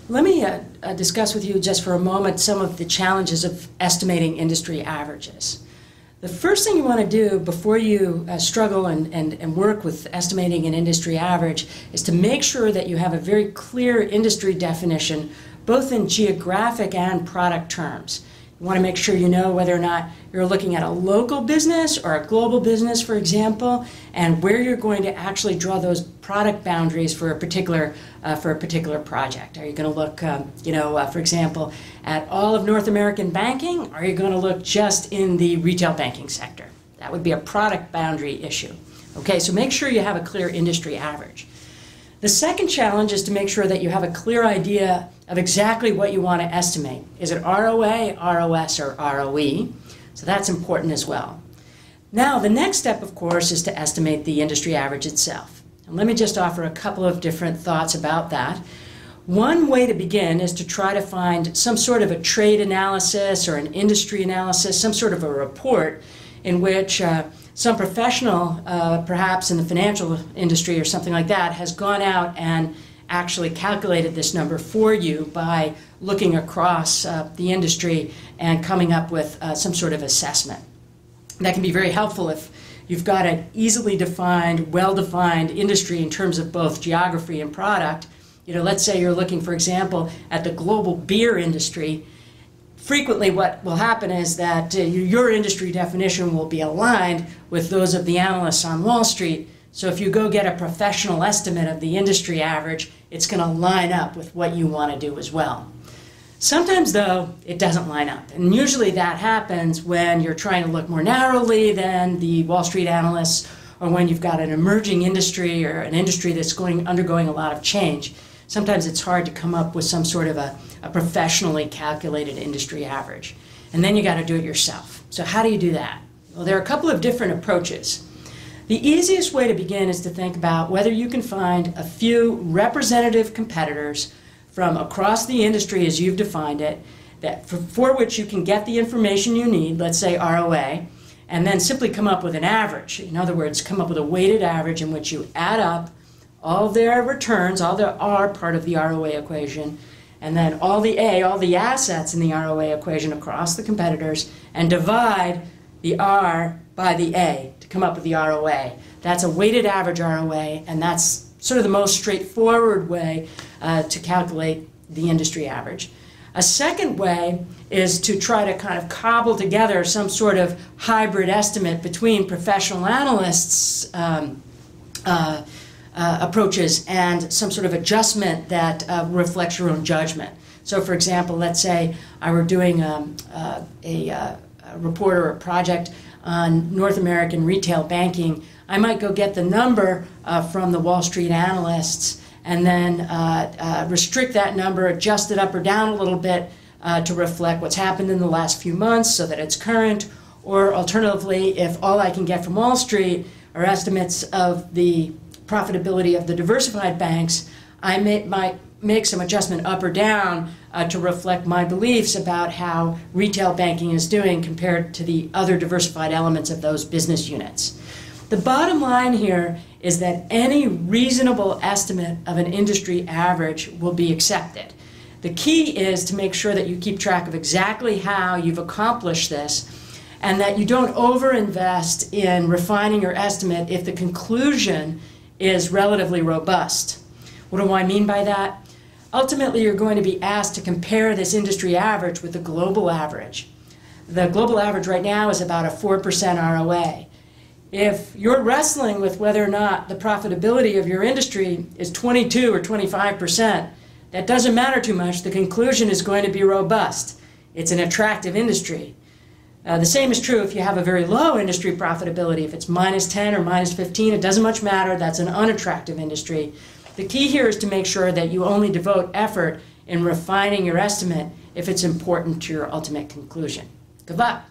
Let me discuss with you just for a moment some of the challenges of estimating industry averages. The first thing you want to do before you struggle and work with estimating an industry average is to make sure that you have a very clear industry definition, both in geographic and product terms. You want to make sure you know whether or not you're looking at a local business or a global business, for example, and where you're going to actually draw those product boundaries for a particular project. Are you going to look, for example, at all of North American banking, or are you going to look just in the retail banking sector? That would be a product boundary issue. Okay, so make sure you have a clear industry average. The second challenge is to make sure that you have a clear idea of exactly what you want to estimate. Is it ROA, ROS, or ROE? So that's important as well. Now, the next step, of course, is to estimate the industry average itself. And let me just offer a couple of different thoughts about that. One way to begin is to try to find some sort of a trade analysis or an industry analysis, some sort of a report in which some professional, perhaps in the financial industry or something like that, has gone out and actually calculated this number for you by looking across the industry and coming up with some sort of assessment. That can be very helpful if you've got an easily defined, well-defined industry in terms of both geography and product. Let's say you're looking, for example, at the global beer industry. Frequently what will happen is that your industry definition will be aligned with those of the analysts on Wall Street. So if you go get a professional estimate of the industry average, it's going to line up with what you want to do as well. Sometimes, though, it doesn't line up. And usually that happens when you're trying to look more narrowly than the Wall Street analysts, or when you've got an emerging industry or an industry that's undergoing a lot of change. Sometimes it's hard to come up with some sort of a professionally calculated industry average. And then you got to do it yourself. So how do you do that? Well, there are a couple of different approaches. The easiest way to begin is to think about whether you can find a few representative competitors from across the industry as you've defined it, that for which you can get the information you need, let's say ROA, and then simply come up with an average. In other words, come up with a weighted average in which you add up all their returns, all the R part of the ROA equation, and then all the A, all the assets in the ROA equation across the competitors, and divide the R by the A to come up with the ROA. That's a weighted average ROA, and that's sort of the most straightforward way to calculate the industry average. A second way is to try to kind of cobble together some sort of hybrid estimate between professional analysts' approaches and some sort of adjustment that reflects your own judgment. So for example, let's say I were doing a report or a project on North American retail banking. I might go get the number from the Wall Street analysts and then restrict that number, adjust it up or down a little bit to reflect what's happened in the last few months so that it's current. Or alternatively, if all I can get from Wall Street are estimates of the profitability of the diversified banks, I might make some adjustment up or down to reflect my beliefs about how retail banking is doing compared to the other diversified elements of those business units. The bottom line here is that any reasonable estimate of an industry average will be accepted. The key is to make sure that you keep track of exactly how you've accomplished this and that you don't overinvest in refining your estimate if the conclusion is relatively robust. What do I mean by that? Ultimately, you're going to be asked to compare this industry average with the global average. The global average right now is about a 4% ROA. If you're wrestling with whether or not the profitability of your industry is 22 or 25%, that doesn't matter too much. The conclusion is going to be robust. It's an attractive industry. The same is true if you have a very low industry profitability. If it's minus 10 or minus 15, it doesn't much matter. That's an unattractive industry. The key here is to make sure that you only devote effort in refining your estimate if it's important to your ultimate conclusion. Good luck.